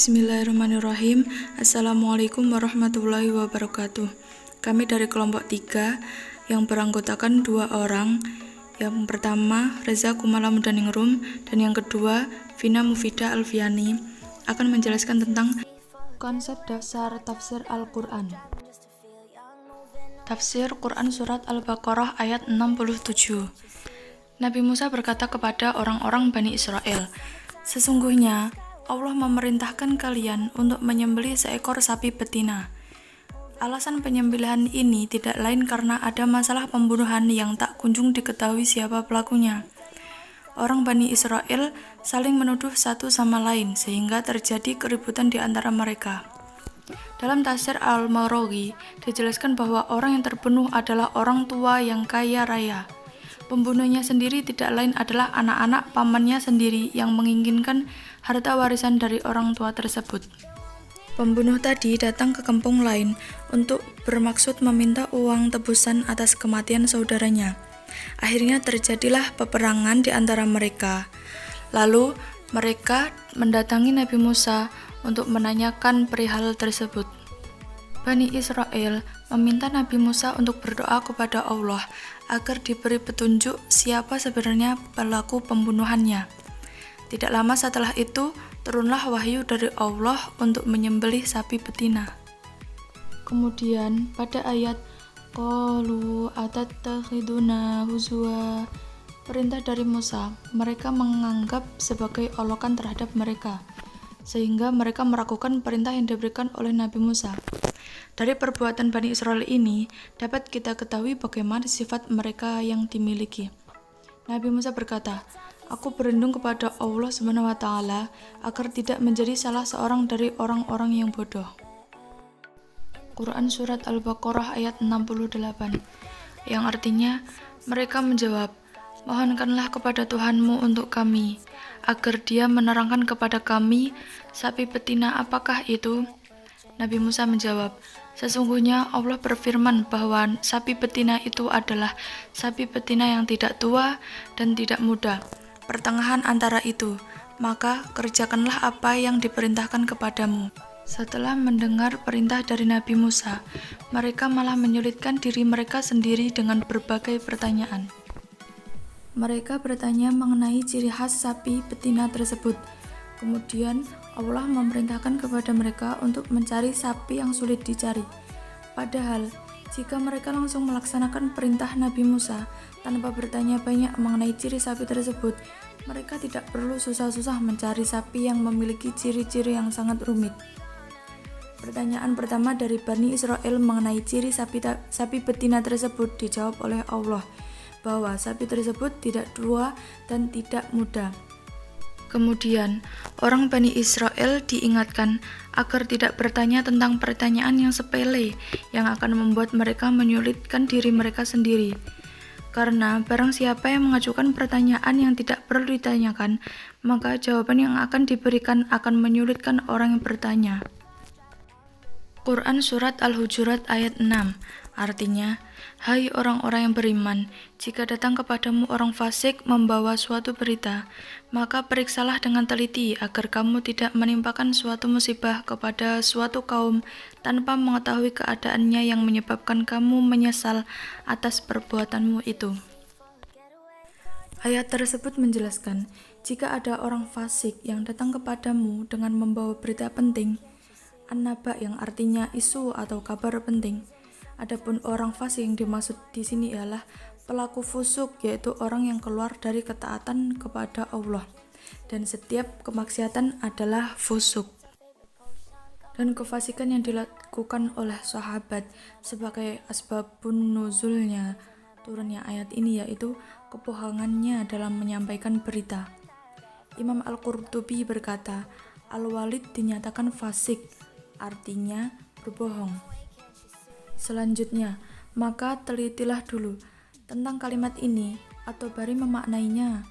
Bismillahirrahmanirrahim. Assalamualaikum warahmatullahi wabarakatuh. Kami dari kelompok 3 yang beranggotakan 2 orang. Yang pertama Reza Kumala Mudaningrum dan yang kedua Vina Mufidah Alfiani akan menjelaskan tentang konsep dasar tafsir Al-Quran. Tafsir Quran Surat Al-Baqarah ayat 67. Nabi Musa berkata kepada orang-orang Bani Israel, "Sesungguhnya Allah memerintahkan kalian untuk menyembelih seekor sapi betina. Alasan penyembelihan ini tidak lain karena ada masalah pembunuhan yang tak kunjung diketahui siapa pelakunya. Orang Bani Israel saling menuduh satu sama lain sehingga terjadi keributan di antara mereka." Dalam tafsir Al-Marawi dijelaskan bahwa orang yang terbunuh adalah orang tua yang kaya raya. Pembunuhnya sendiri tidak lain adalah anak-anak pamannya sendiri yang menginginkan harta warisan dari orang tua tersebut. Pembunuh tadi datang ke kampung lain untuk bermaksud meminta uang tebusan atas kematian saudaranya. Akhirnya terjadilah peperangan di antara mereka. Lalu mereka mendatangi Nabi Musa untuk menanyakan perihal tersebut. Bani Israel meminta Nabi Musa untuk berdoa kepada Allah agar diberi petunjuk siapa sebenarnya pelaku pembunuhannya. Tidak lama setelah itu, turunlah wahyu dari Allah untuk menyembelih sapi betina. Kemudian pada ayat qalu atattakhiduna huzwa, perintah dari Musa, mereka menganggap sebagai olokan terhadap mereka, sehingga mereka meragukan perintah yang diberikan oleh Nabi Musa. Dari perbuatan Bani Israel ini, dapat kita ketahui bagaimana sifat mereka yang dimiliki. Nabi Musa berkata, "Aku berlindung kepada Allah SWT agar tidak menjadi salah seorang dari orang-orang yang bodoh." Quran Surat Al-Baqarah ayat 68, yang artinya, mereka menjawab, "Mohonkanlah kepada Tuhanmu untuk kami, agar Dia menerangkan kepada kami, sapi betina apakah itu?" Nabi Musa menjawab, "Sesungguhnya Allah berfirman bahwa sapi betina itu adalah sapi betina yang tidak tua dan tidak muda, pertengahan antara itu, maka kerjakanlah apa yang diperintahkan kepadamu." Setelah mendengar perintah dari Nabi Musa, mereka malah menyulitkan diri mereka sendiri dengan berbagai pertanyaan. Mereka bertanya mengenai ciri khas sapi betina tersebut. Kemudian Allah memerintahkan kepada mereka untuk mencari sapi yang sulit dicari. Padahal, jika mereka langsung melaksanakan perintah Nabi Musa tanpa bertanya banyak mengenai ciri sapi tersebut, mereka tidak perlu susah-susah mencari sapi yang memiliki ciri-ciri yang sangat rumit. Pertanyaan pertama dari Bani Israel mengenai ciri sapi betina tersebut dijawab oleh Allah, bahwa sapi tersebut tidak tua dan tidak muda. Kemudian, orang Bani Israel diingatkan agar tidak bertanya tentang pertanyaan yang sepele yang akan membuat mereka menyulitkan diri mereka sendiri. Karena barang siapa yang mengajukan pertanyaan yang tidak perlu ditanyakan, maka jawaban yang akan diberikan akan menyulitkan orang yang bertanya. Quran Surat Al-Hujurat ayat 6, artinya, "Hai orang-orang yang beriman, jika datang kepadamu orang fasik membawa suatu berita, maka periksalah dengan teliti agar kamu tidak menimpakan suatu musibah kepada suatu kaum tanpa mengetahui keadaannya yang menyebabkan kamu menyesal atas perbuatanmu itu." Ayat tersebut menjelaskan, jika ada orang fasik yang datang kepadamu dengan membawa berita penting, an-naba yang artinya isu atau kabar penting. Adapun orang fasik yang dimaksud di sini ialah pelaku fusuk, yaitu orang yang keluar dari ketaatan kepada Allah. Dan setiap kemaksiatan adalah fusuk. Dan kefasikan yang dilakukan oleh sahabat sebagai asbabun nuzulnya turunnya ayat ini yaitu kebohongannya dalam menyampaikan berita. Imam Al-Qurtubi berkata, Al-Walid dinyatakan fasik, artinya berbohong. Selanjutnya, maka telitilah dulu tentang kalimat ini atau bari memaknainya.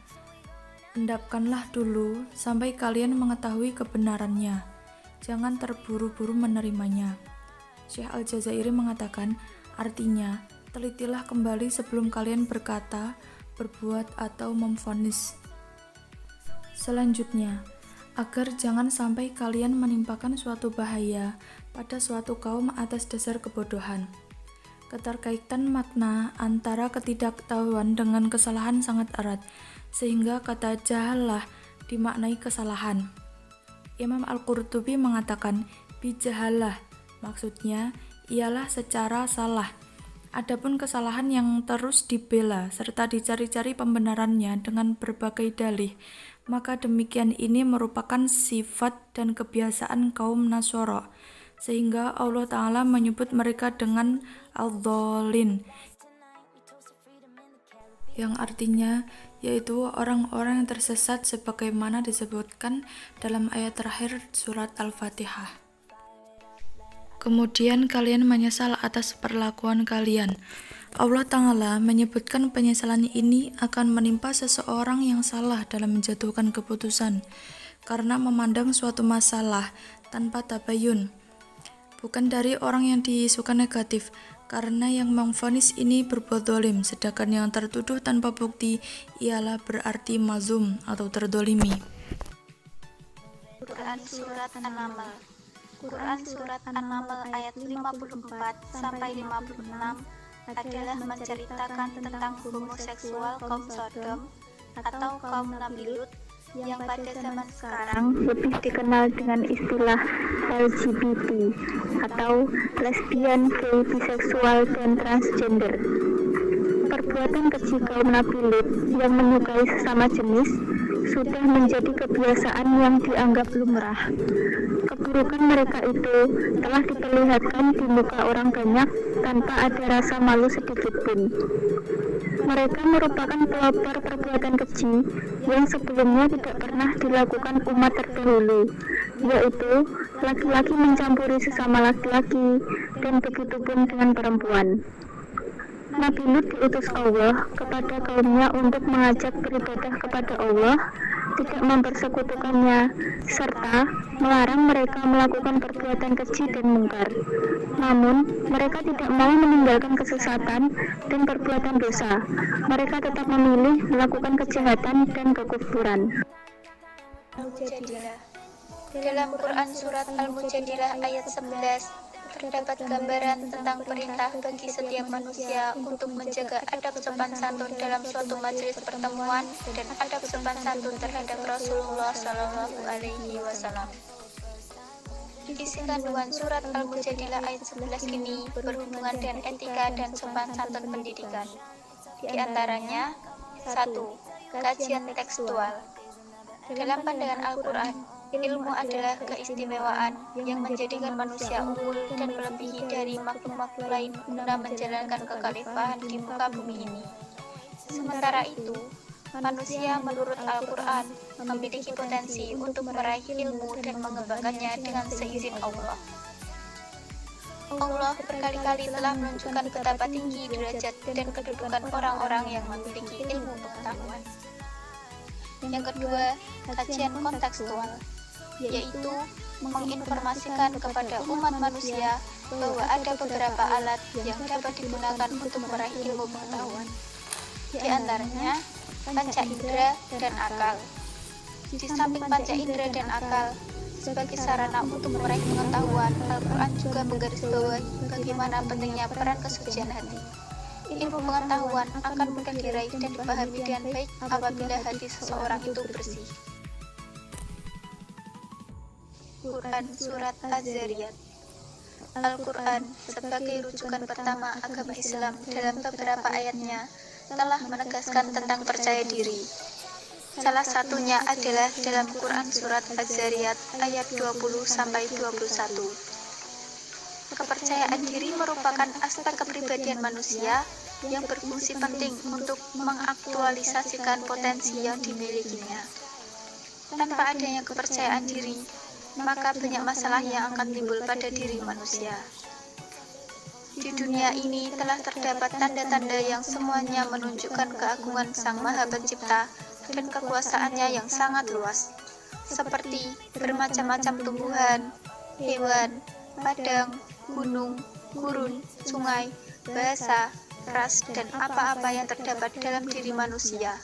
Endapkanlah dulu sampai kalian mengetahui kebenarannya. Jangan terburu-buru menerimanya. Syekh Al-Jazairi mengatakan, artinya, telitilah kembali sebelum kalian berkata, berbuat atau memvonis. Selanjutnya, agar jangan sampai kalian menimpakan suatu bahaya pada suatu kaum atas dasar kebodohan. Keterkaitan makna antara ketidaktahuan dengan kesalahan sangat erat, sehingga kata jahalah dimaknai kesalahan. Imam Al-Qurtubi mengatakan, bijahalah, maksudnya ialah secara salah. Adapun kesalahan yang terus dibela serta dicari-cari pembenarannya dengan berbagai dalih, maka demikian ini merupakan sifat dan kebiasaan kaum Nasoro, sehingga Allah Ta'ala menyebut mereka dengan al-dhalin, yang artinya yaitu orang-orang yang tersesat sebagaimana disebutkan dalam ayat terakhir surat Al-Fatihah. Kemudian kalian menyesal atas perlakuan kalian. Allah Ta'ala menyebutkan penyesalan ini akan menimpa seseorang yang salah dalam menjatuhkan keputusan karena memandang suatu masalah tanpa tabayun, bukan dari orang yang diisukan negatif, karena yang memvonis ini berbuat dolim, sedangkan yang tertuduh tanpa bukti ialah berarti mazlum atau terdolimi. Quran Surat An-Naml. Quran Surat An-Naml ayat 54 sampai 56 adalah menceritakan tentang homoseksual kaum Sodom atau kaum Nabi Lut yang pada zaman sekarang lebih dikenal dengan istilah LGBT atau lesbian, gay, biseksual, dan transgender. Perbuatan keji kaum Nabi Lut yang menyukai sesama jenis sudah menjadi kebiasaan yang dianggap lumrah. Keburukan mereka itu telah diperlihatkan di muka orang banyak tanpa ada rasa malu sedikit pun. Mereka merupakan pelopor perbuatan keji yang sebelumnya tidak pernah dilakukan umat terdahulu, yaitu laki-laki mencampuri sesama laki-laki, dan begitupun dengan perempuan. Nabi Lut diutus Allah kepada kaumnya untuk mengajak beribadah kepada Allah, tidak mempersekutukannya, serta melarang mereka melakukan perbuatan keji dan mungkar. Namun, mereka tidak mau meninggalkan kesesatan dan perbuatan dosa. Mereka tetap memilih melakukan kejahatan dan kekufuran. Al-Mujadilah. Dalam Quran Surat Al-Mujadilah ayat 11 terdapat gambaran tentang perintah bagi setiap manusia untuk menjaga adab sopan santun dalam suatu majelis pertemuan dan adab sopan santun terhadap Rasulullah Shallallahu Alaihi Wasallam. Isi kandungan surat Al-Mujadilah ayat 11 ini berhubungan dengan etika dan sopan santun pendidikan. Di antaranya, 1. Kajian tekstual. Dalam pandangan Al-Quran, ilmu adalah keistimewaan yang menjadikan manusia unggul dan melebihi dari makhluk-makhluk lain guna menjalankan kekhalifahan di muka bumi ini. Sementara itu, manusia menurut Al-Quran memiliki potensi untuk meraih ilmu dan mengembangkannya dengan seizin Allah. Allah berkali-kali telah menunjukkan betapa tinggi derajat dan kedudukan orang-orang yang memiliki ilmu pengetahuan. Yang kedua, kajian kontekstual, yaitu menginformasikan kepada umat manusia bahwa ada beberapa alat yang dapat digunakan untuk meraih ilmu pengetahuan. Di antaranya, panca indera dan akal. Di samping panca indera dan akal, sebagai sarana untuk meraih pengetahuan, Al-Quran juga menggarisbawahi bagaimana pentingnya peran kesucian hati. Ilmu pengetahuan akan mudah diraih dan dipahami dengan baik apabila hati seseorang itu bersih. Quran Surat Az-Zariyat. Al-Quran sebagai rujukan pertama agama Islam dalam beberapa ayatnya telah menegaskan tentang percaya diri. Salah satunya adalah dalam Quran Surat Az-Zariyat ayat 20-21. Kepercayaan diri merupakan aspek kepribadian manusia yang berfungsi penting untuk mengaktualisasikan potensi yang dimilikinya. Tanpa adanya kepercayaan diri, maka banyak masalah yang akan timbul pada diri manusia. Di dunia ini telah terdapat tanda-tanda yang semuanya menunjukkan keagungan Sang Maha Pencipta dan kekuasaannya yang sangat luas, seperti bermacam-macam tumbuhan, hewan, padang, gunung, gurun, sungai, bahasa, ras, dan apa-apa yang terdapat dalam diri manusia.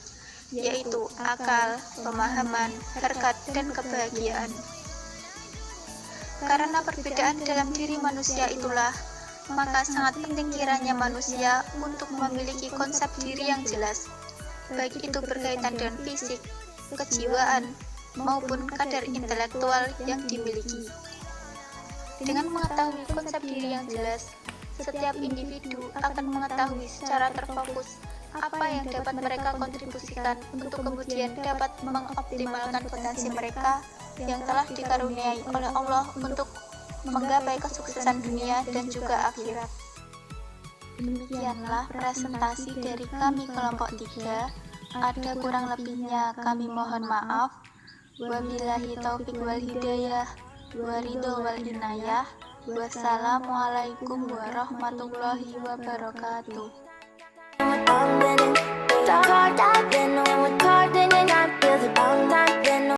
yaitu akal, pemahaman, harkat, dan kebahagiaan. Karena perbedaan dalam diri manusia itulah, maka sangat penting kiranya manusia untuk memiliki konsep diri yang jelas, baik itu berkaitan dengan fisik, kejiwaan, maupun kadar intelektual yang dimiliki. Dengan mengetahui konsep diri yang jelas, setiap individu akan mengetahui secara terfokus apa yang dapat mereka kontribusikan untuk kemudian dapat mengoptimalkan potensi mereka yang telah dikaruniai oleh Allah untuk menggapai kesuksesan dunia dan juga akhirat. Demikianlah presentasi dari kami kelompok 3. Ada kurang lebihnya kami mohon maaf. Wabillahi taufiq wal hidayah, waridho wal inayah. Wassalamualaikum warahmatullahi wabarakatuh.